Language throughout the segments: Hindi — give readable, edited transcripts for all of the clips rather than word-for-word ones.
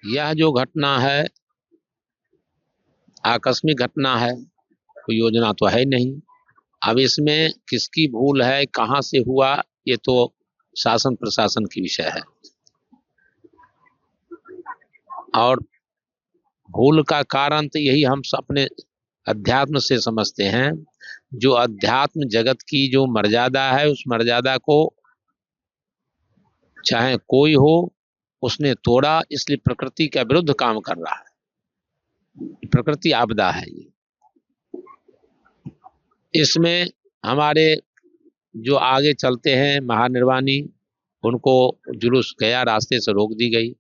यह जो घटना है आकस्मिक घटना है, कोई योजना तो है नहीं। अब इसमें किसकी भूल है, कहाँ से हुआ, ये तो शासन प्रशासन की विषय है। और भूल का कारण तो यही हम अपने अध्यात्म से समझते हैं। जो अध्यात्म जगत की जो मर्यादा है, उस मर्यादा को चाहे कोई हो उसने तोड़ा, इसलिए प्रकृति के विरुद्ध काम कर रहा है। प्रकृति आपदा है ये। इसमें हमारे जो आगे चलते हैं महानिर्वाणी, उनको जुलूस गया, रास्ते से रोक दी गई।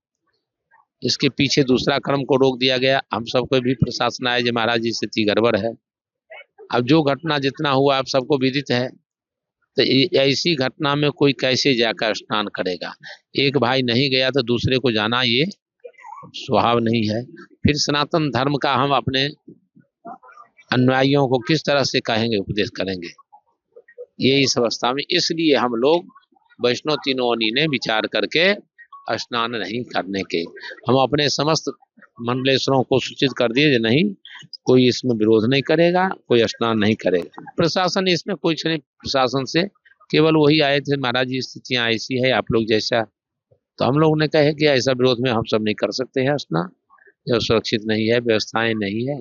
इसके पीछे दूसरा क्रम को रोक दिया गया। हम सबको भी प्रशासन आए जो महाराज जी स्थिति गड़बड़ है। अब जो घटना जितना हुआ आप सबको विदित है। तो ऐसी घटना में कोई कैसे जाकर स्नान करेगा। एक भाई नहीं गया तो दूसरे को जाना ये स्वभाव नहीं है। फिर सनातन धर्म का हम अपने अनुयायियों को किस तरह से कहेंगे, उपदेश करेंगे, ये इस अवस्था में। इसलिए हम लोग वैष्णव तीनों ने विचार करके स्नान नहीं करने के, हम अपने समस्त मंडलेश्वरों को सूचित कर दिए नहीं, कोई इसमें विरोध नहीं करेगा, कोई स्नान नहीं करेगा। प्रशासन इसमें कुछ नहीं, प्रशासन से केवल वही आए थे महाराज जी स्थितियां ऐसी है, आप लोग जैसा। तो हम लोग ने कहे कि ऐसा विरोध में हम सब नहीं कर सकते हैं स्नान, जब सुरक्षित नहीं है, व्यवस्थाएं नहीं है।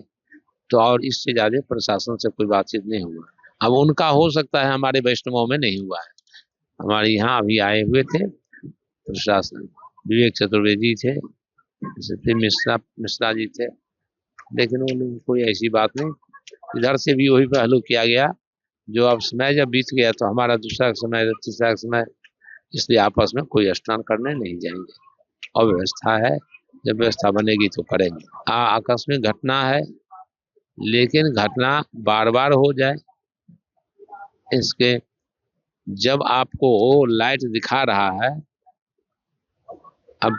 तो और इससे ज्यादा प्रशासन से कोई बातचीत नहीं हुआ। अब उनका हो सकता है, हमारे वैष्णवों में नहीं हुआ है। हमारे यहाँ अभी आए हुए थे प्रशासन, विवेक चतुर्वेदी थे, फिर मिश्रा जी थे, लेकिन उन्होंने कोई ऐसी बात नहीं। इधर से भी वही पहलू किया गया। जो अब समय जब बीत गया तो हमारा दूसरा समय, तीसरा समय, इसलिए आपस में कोई स्नान करने नहीं जाएंगे। और व्यवस्था है, जब व्यवस्था बनेगी तो करेंगे। आकस्मिक घटना है, लेकिन घटना बार बार हो जाए, इसके जब आपको लाइट दिखा रहा है, अब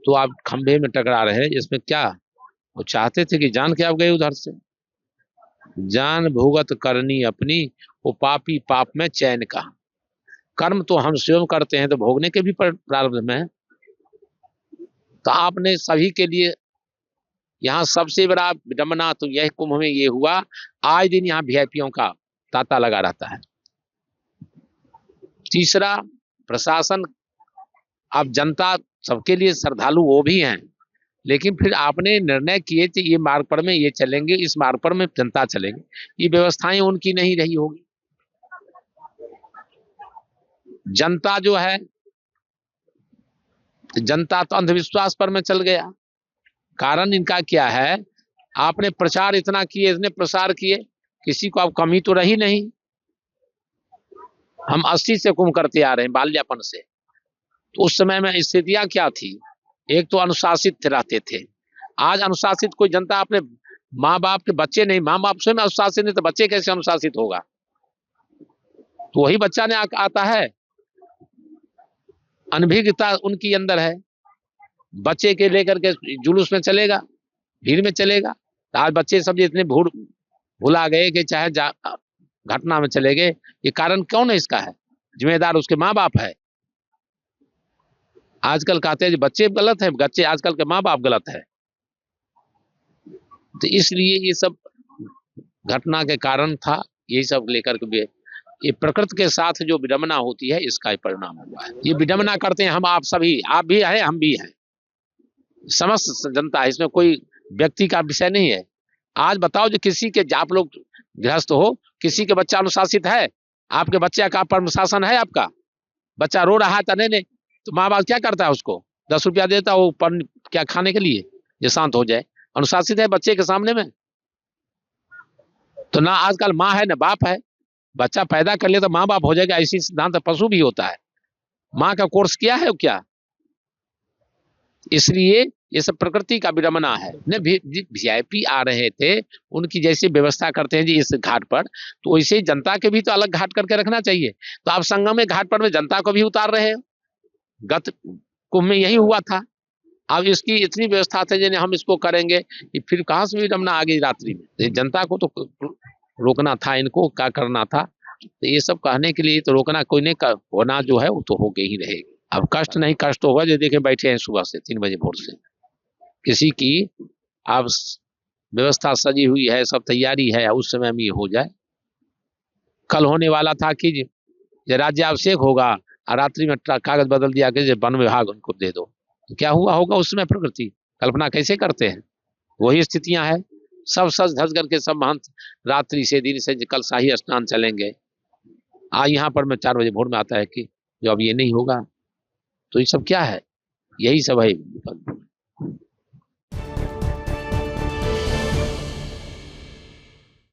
तो आप खंभे में टकरा रहे हैं, इसमें क्या वो चाहते थे कि जान के आप गए उधर से। जान भुगत करनी अपनी, वो पापी पाप में चैन का। कर्म तो हम स्वयं करते हैं तो भोगने के भी प्रारब्ध में है। तो आपने सभी के लिए, यहाँ सबसे बड़ा विडम्बना तो यह कुंभ में ये हुआ, आज दिन यहाँ वीआईपीओं का तांता लगा रहता है। तीसरा, प्रशासन, अब जनता सबके लिए श्रद्धालु वो भी हैं, लेकिन फिर आपने निर्णय किए थे ये मार्ग पर में ये चलेंगे, इस मार्ग पर में जनता चलेंगे, ये व्यवस्थाएं उनकी नहीं रही होगी। जनता जो है, जनता तो अंधविश्वास पर में चल गया। कारण इनका क्या है, आपने प्रचार इतना किए, इतने प्रसार किए, किसी को अब कमी तो रही नहीं। हम 80 से कुंभ करते आ रहे हैं, बाल्यापन से। तो उस समय में स्थितियां क्या थी, एक तो अनुशासित रहते थे। आज अनुशासित कोई जनता अपने माँ बाप के बच्चे नहीं, माँ बाप स्वयं अनुशासित नहीं तो बच्चे कैसे अनुशासित होगा। तो वही बच्चा ने आता है, अनभिज्ञता उनकी अंदर है, बच्चे के लेकर के जुलूस में चलेगा, भीड़ में चलेगा। आज बच्चे सब इतने भुला गए कि चाहे घटना में चले गए। ये कारण कौन है इसका है, जिम्मेदार उसके माँ बाप है। आजकल कहते हैं बच्चे गलत है, बच्चे आजकल के माँ बाप गलत है। तो इसलिए ये सब घटना के कारण था, यही सब लेकर के ये प्रकृति के साथ जो विडम्बना होती है, इसका ही परिणाम हुआ है। ये विडम्बना करते हैं हम, आप सभी, आप भी हैं, हम भी हैं, समस्त जनता है, इसमें कोई व्यक्ति का विषय नहीं है। आज बताओ, जो किसी के, आप लोग गृहस्थ हो, किसी के बच्चा अनुशासित है, आपके बच्चे का अनुशासन है, आपका बच्चा रो रहा था, नहीं तो माँ बाप क्या करता है, उसको 10 रुपया देता है वो क्या खाने के लिए, जो शांत हो जाए। अनुशासित है बच्चे के सामने में। तो ना आजकल माँ है ना बाप है, बच्चा पैदा कर ले तो माँ बाप हो जाएगा, ऐसी सिद्धांत पशु भी होता है। माँ का कोर्स किया है क्या। इसलिए ये सब प्रकृति का विडम्बना है। वीआईपी आ रहे थे, उनकी जैसे व्यवस्था करते हैं जी इस घाट पर, तो वैसे ही जनता के भी तो अलग घाट करके रखना चाहिए। तो आप संगम में घाट पर में जनता को भी उतार रहे हो। गत कुंभ में यही हुआ था। अब इसकी इतनी व्यवस्था थी जिन्हें हम इसको करेंगे, फिर कहां से विडम्बना आ गई रात्रि में। जनता को तो रोकना था, इनको क्या करना था। तो ये सब कहने के लिए तो रोकना कोई नहीं, होना जो है वो तो होके ही रहेगी। अब कष्ट नहीं, कष्ट होगा जो देखे बैठे हैं सुबह से 3 बजे भोर से। किसी की अब व्यवस्था सजी हुई है, सब तैयारी है, उस समय में ये हो जाए। कल होने वाला था कि ये राज्याभिषेक होगा और रात्रि में कागज बदल दिया कि वन विभाग उनको दे दो, तो क्या हुआ होगा उस समय? प्रकृति कल्पना कैसे करते हैं? वही स्थितियां हैं। सब सज धज करके सब महंत रात्रि से दिन से कल शाही स्नान चलेंगे, यहाँ पर मैं 4 बजे भोर में आता है कि जो अब ये नहीं होगा, तो ये सब क्या है? यही सब है।